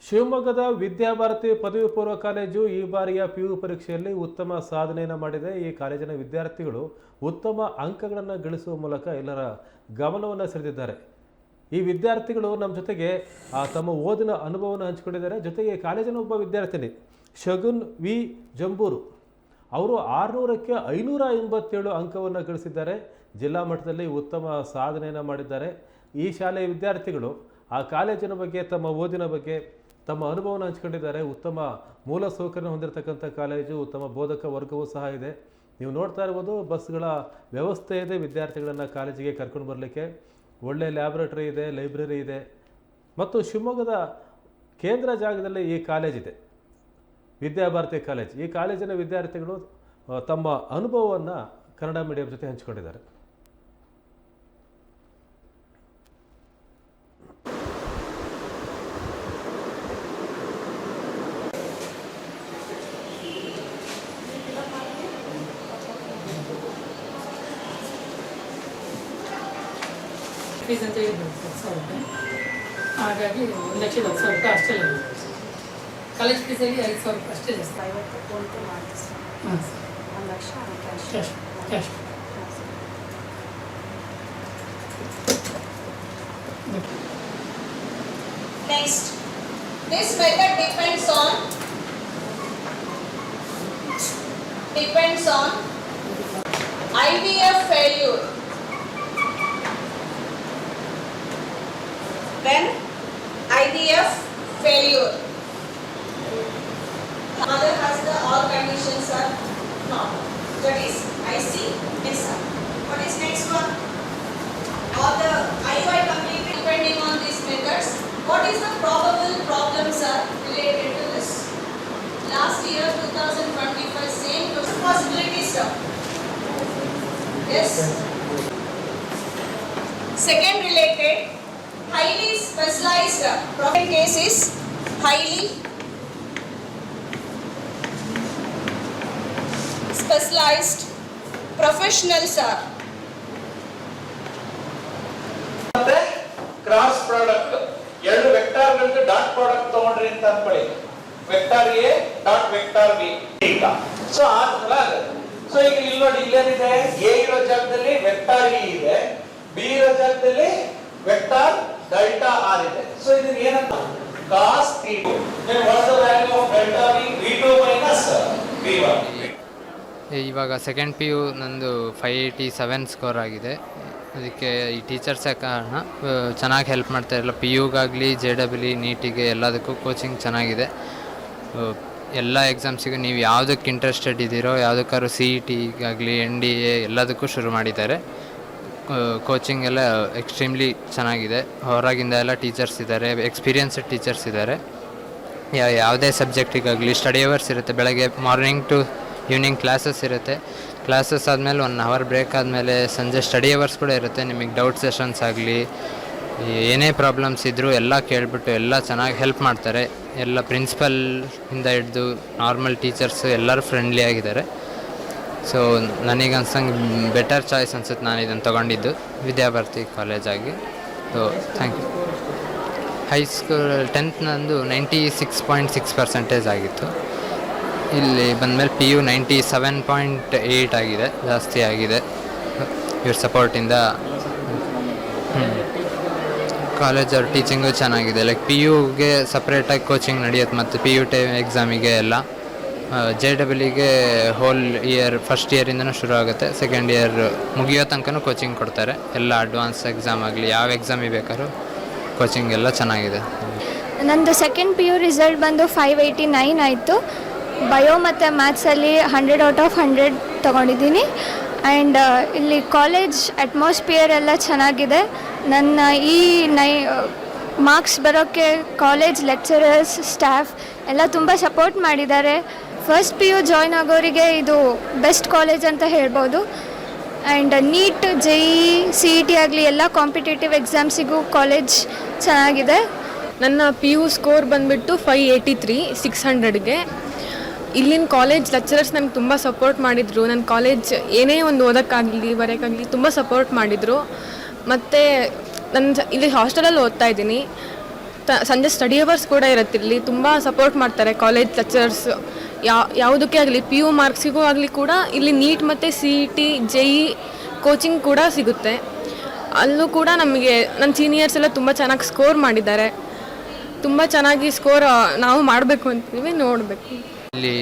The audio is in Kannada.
ಶಿವಮೊಗ್ಗದ ವಿದ್ಯಾಭಾರತಿ ಪದವಿ ಪೂರ್ವ ಕಾಲೇಜು ಈ ಬಾರಿಯ PU ಪರೀಕ್ಷೆಯಲ್ಲಿ ಉತ್ತಮ ಸಾಧನೆಯನ್ನು ಮಾಡಿದೆ. ಈ ಕಾಲೇಜಿನ ವಿದ್ಯಾರ್ಥಿಗಳು ಉತ್ತಮ ಅಂಕಗಳನ್ನು ಗಳಿಸುವ ಮೂಲಕ ಎಲ್ಲರ ಗಮನವನ್ನು ಸೆಳೆದಿದ್ದಾರೆ. ಈ ವಿದ್ಯಾರ್ಥಿಗಳು ನಮ್ಮ ಜೊತೆಗೆ ತಮ್ಮ ಓದಿನ ಅನುಭವವನ್ನು ಹಂಚಿಕೊಂಡಿದ್ದಾರೆ. ಜೊತೆಗೆ ಕಾಲೇಜಿನ ಒಬ್ಬ ವಿದ್ಯಾರ್ಥಿನಿ ಶಗುನ್ ವಿ ಜಂಬೂರು ಅವರು 600ಕ್ಕೆ 587 ಅಂಕವನ್ನು ಗಳಿಸಿದ್ದಾರೆ. ಜಿಲ್ಲಾ ಮಟ್ಟದಲ್ಲಿ ಉತ್ತಮ ಸಾಧನೆಯನ್ನು ಮಾಡಿದ್ದಾರೆ. ಈ ಶಾಲೆಯ ವಿದ್ಯಾರ್ಥಿಗಳು ಆ ಕಾಲೇಜಿನ ಬಗ್ಗೆ, ತಮ್ಮ ಓದಿನ ಬಗ್ಗೆ ತಮ್ಮ ಅನುಭವವನ್ನು ಹಂಚಿಕೊಂಡಿದ್ದಾರೆ. ಉತ್ತಮ ಮೂಲ ಸೌಕರ್ಯ ಹೊಂದಿರತಕ್ಕಂಥ ಕಾಲೇಜು, ಉತ್ತಮ ಬೋಧಕ ವರ್ಗವೂ ಸಹ ಇದೆ. ನೀವು ನೋಡ್ತಾ ಇರ್ಬೋದು, ಬಸ್ಗಳ ವ್ಯವಸ್ಥೆ ಇದೆ ವಿದ್ಯಾರ್ಥಿಗಳನ್ನು ಕಾಲೇಜಿಗೆ ಕರ್ಕೊಂಡು ಬರಲಿಕ್ಕೆ. ಒಳ್ಳೆಯ ಲ್ಯಾಬ್ರೇಟರಿ ಇದೆ, ಲೈಬ್ರರಿ ಇದೆ ಮತ್ತು ಶಿವಮೊಗ್ಗದ ಕೇಂದ್ರ ಜಾಗದಲ್ಲಿ ಈ ಕಾಲೇಜಿದೆ, ವಿದ್ಯಾಭಾರತಿ ಕಾಲೇಜ್. ಈ ಕಾಲೇಜಿನ ವಿದ್ಯಾರ್ಥಿಗಳು ತಮ್ಮ ಅನುಭವವನ್ನು ಕನ್ನಡ ಮೀಡಿಯಂ ಜೊತೆ ಹಂಚಿಕೊಂಡಿದ್ದಾರೆ. ಫೀಸ್ ಅಂತ ಹೇಳಿದ್ರು 10,000 ರೂಪಾಯಿ. ಹಾಗಾಗಿ 1,10,000 ರೂಪಾಯಿ ಅಷ್ಟೇ ಇಲ್ಲ. ಕಾಲೇಜ್ ಫೀಸಲ್ಲಿ 5,000 ರೂಪಾಯಿ ಅಷ್ಟೇ ಜಾಸ್ತಿ. 50 ಮಾಡಿ ಸರ್. ಹಾಂ, 1 lakh cash cash. Next, this method depends on IVF failure. When IVF failure, mother has the all conditions are normal. That is ICSR. What is next one? Or the IUI completed depending on these methods. What is the probable problems are related to this? Last year 2025 same possibilities sir. Yes. Second related, highly specialized problem case is highly specialized professionals are. Cross product ಎರಡು ವೆಕ್ಟರ್ಗಳಿಂದ ಡಾಟ್ ಪ್ರಾಡಕ್ಟ್ ತಗೊಂಡ್ರಿ ಅಂತ ಅನ್ಕೊಳ್ಳಿ. Vector A dot vector B ಈಗ ಸೊ ಆ ತರ ಆಗುತ್ತೆ. ಸೊ ಈಗ ಇಲ್ಲಿ ನೋಡಿ, ಇಲ್ಲೇನಿದೆ, ಎ ಇರೋ ಜಾಗದಲ್ಲಿ ವೆಕ್ಟರ್ ಇ ಇದೆ, ಬಿ ಇರೋ ಜಾಗದಲ್ಲಿ ವೆಕ್ಟರ್ ಡೆಲ್ಟಾ ಆರ್ ಇದೆ. ಸೊ ಇದನ್ನ ಏನಂತ cos theta. then what is the value of delta v? v2 minus v1. ಇವಾಗ ಸೆಕೆಂಡ್ PU ನಂದು 587 ಸ್ಕೋರ್ ಆಗಿದೆ. ಅದಕ್ಕೆ ಈ ಟೀಚರ್ಸೇ ಕಾರಣ. ಚೆನ್ನಾಗಿ ಹೆಲ್ಪ್ ಮಾಡ್ತಾಯಿರಲ್ಲ, PUಗಾಗಲಿ JEE ನೀಟಿಗೆ ಎಲ್ಲದಕ್ಕೂ ಕೋಚಿಂಗ್ ಚೆನ್ನಾಗಿದೆ. ಎಲ್ಲ ಎಕ್ಸಾಮ್ಸಿಗೂ ನೀವು ಯಾವುದಕ್ಕೆ ಇಂಟ್ರೆಸ್ಟೆಡ್ ಇದ್ದೀರೋ, ಯಾವುದಕ್ಕಾದ್ರೂ CETಗಾಗಲಿ NDA ಎಲ್ಲದಕ್ಕೂ ಶುರು ಮಾಡಿದ್ದಾರೆ. ಕೋಚಿಂಗ್ ಎಲ್ಲ ಎಕ್ಸ್ಟ್ರೀಮ್ಲಿ ಚೆನ್ನಾಗಿದೆ. ಹೊರಗಿಂದ ಎಲ್ಲ ಟೀಚರ್ಸ್ ಇದ್ದಾರೆ, ಎಕ್ಸ್ಪೀರಿಯನ್ಸ್ಡ್ ಟೀಚರ್ಸ್ ಇದ್ದಾರೆ. ಯಾವುದೇ ಸಬ್ಜೆಕ್ಟಿಗಾಗಲಿ ಸ್ಟಡಿ ಅವರ್ಸ್ ಇರುತ್ತೆ. ಬೆಳಗ್ಗೆ ಮಾರ್ನಿಂಗ್ ಟು ಈವ್ನಿಂಗ್ ಕ್ಲಾಸಸ್ ಇರುತ್ತೆ. ಕ್ಲಾಸಸ್ ಆದಮೇಲೆ 1 ಅವರ್ ಬ್ರೇಕ್ ಆದಮೇಲೆ ಸಂಜೆ ಸ್ಟಡಿ ಅವರ್ಸ್ ಕೂಡ ಇರುತ್ತೆ. ನಿಮಗೆ ಡೌಟ್ ಸೆಷನ್ಸ್ ಆಗಲಿ ಏನೇ ಪ್ರಾಬ್ಲಮ್ಸ್ ಇದ್ದರೂ ಎಲ್ಲ ಕೇಳಿಬಿಟ್ಟು ಎಲ್ಲ ಚೆನ್ನಾಗಿ ಹೆಲ್ಪ್ ಮಾಡ್ತಾರೆ. ಎಲ್ಲ ಪ್ರಿನ್ಸಿಪಲ್ನಿಂದ ಹಿಡಿದು ನಾರ್ಮಲ್ ಟೀಚರ್ಸು ಎಲ್ಲರೂ ಫ್ರೆಂಡ್ಲಿ ಆಗಿದ್ದಾರೆ. ಸೊ ನನಗೆ ಅನ್ಸಂಗೆ ಬೆಟರ್ ಚಾಯ್ಸ್ ಅನ್ಸುತ್ತೆ ನಾನು ಇದನ್ನು ತೊಗೊಂಡಿದ್ದು ವಿದ್ಯಾಭಾರತಿ ಕಾಲೇಜಾಗಿ. So thank you. High school 10th ನಂದು 96.6% ಆಗಿತ್ತು. ಇಲ್ಲಿ ಬಂದಮೇಲೆ PU 97.8 ಆಗಿದೆ, ಜಾಸ್ತಿ ಆಗಿದೆ ಇವ್ರ ಸಪೋರ್ಟಿಂದ. ಕಾಲೇಜವ್ರ ಟೀಚಿಂಗು ಚೆನ್ನಾಗಿದೆ. ಲೈಕ್ PUಗೆ ಸಪ್ರೇಟಾಗಿ ಕೋಚಿಂಗ್ ನಡೆಯುತ್ತೆ ಮತ್ತು PU ಎಕ್ಸಾಮಿಗೆ ಎಲ್ಲ. JEE ಹೋಲ್ ಇಯರ್ ಫಸ್ಟ್ ಇಯರಿಂದನೂ ಶುರು ಆಗುತ್ತೆ, ಸೆಕೆಂಡ್ ಇಯರ್ ಮುಗಿಯೋ ತನಕನೂ ಕೋಚಿಂಗ್ ಕೊಡ್ತಾರೆ. ಎಲ್ಲ ಅಡ್ವಾನ್ಸ್ ಎಕ್ಸಾಮ್ ಆಗಲಿ ಯಾವ ಎಕ್ಸಾಮಿಗೆ ಬೇಕಾದ್ರೂ ಕೋಚಿಂಗ್ ಎಲ್ಲ ಚೆನ್ನಾಗಿದೆ. ನಂದು ಸೆಕೆಂಡ್ PU ರಿಸಲ್ಟ್ ಬಂದು 589 ಆಯಿತು. ಬಯೋ ಮತ್ತು ಮ್ಯಾಥ್ಸಲ್ಲಿ 100 ಔಟ್ ಆಫ್ 100 ತೊಗೊಂಡಿದ್ದೀನಿ. ಆ್ಯಂಡ್ ಇಲ್ಲಿ ಕಾಲೇಜ್ ಅಟ್ಮಾಸ್ಫಿಯರ್ ಎಲ್ಲ ಚೆನ್ನಾಗಿದೆ. ನನ್ನ ಈ ಮಾರ್ಕ್ಸ್ ಬರೋಕ್ಕೆ ಕಾಲೇಜ್ ಲೆಕ್ಚರರ್ಸ್, ಸ್ಟಾಫ್ ಎಲ್ಲ ತುಂಬ ಸಪೋರ್ಟ್ ಮಾಡಿದ್ದಾರೆ. ಫಸ್ಟ್ PU ಜಾಯ್ನ್ ಆಗೋರಿಗೆ ಇದು ಬೆಸ್ಟ್ ಕಾಲೇಜ್ ಅಂತ ಹೇಳ್ಬೋದು. ಆ್ಯಂಡ್ ನೀಟ್, JEE, CET ಆಗಲಿ ಎಲ್ಲ ಕಾಂಪಿಟೇಟಿವ್ ಎಕ್ಸಾಮ್ಸಿಗೂ ಕಾಲೇಜ್ ಚೆನ್ನಾಗಿದೆ. ನನ್ನ PU ಸ್ಕೋರ್ ಬಂದುಬಿಟ್ಟು 583 600ಗೆ. ಇಲ್ಲಿನ ಕಾಲೇಜ್ ಲೆಕ್ಚರರ್ಸ್ ನನಗೆ ತುಂಬ ಸಪೋರ್ಟ್ ಮಾಡಿದರು. ನನ್ನ ಕಾಲೇಜ್ ಏನೇ ಒಂದು ಓದೋಕ್ಕಾಗಲಿ ಬರೋಕ್ಕಾಗಲಿ ತುಂಬ ಸಪೋರ್ಟ್ ಮಾಡಿದರು. ಮತ್ತು ನನ್ನ ಇಲ್ಲಿ ಹಾಸ್ಟೆಲಲ್ಲಿ ಓದ್ತಾ ಇದ್ದೀನಿ. ಸಂಜೆ ಸ್ಟಡಿ ಅವರ್ಸ್ ಕೂಡ ಇರುತ್ತೆ. ಇಲ್ಲಿ ತುಂಬ ಸಪೋರ್ಟ್ ಮಾಡ್ತಾರೆ ಕಾಲೇಜ್ ಲೆಕ್ಚರರ್ಸ್. ಯಾವುದಕ್ಕೆ ಆಗಲಿ PU ಮಾರ್ಕ್ಸಿಗೂ ಆಗಲಿ ಕೂಡ ಇಲ್ಲಿ ನೀಟ್ ಮತ್ತು CET JE ಕೋಚಿಂಗ್ ಕೂಡ ಸಿಗುತ್ತೆ. ಅಲ್ಲೂ ಕೂಡ ನಮಗೆ ನನ್ನ ಸೀನಿಯರ್ಸ್ ಎಲ್ಲ ತುಂಬ ಚೆನ್ನಾಗಿ ಸ್ಕೋರ್ ಮಾಡಿದ್ದಾರೆ. ತುಂಬ ಚೆನ್ನಾಗಿ ಸ್ಕೋರ್ ನಾವು ಮಾಡಬೇಕು ಅಂತೀವಿ, ನೋಡಬೇಕು. ಇಲ್ಲಿ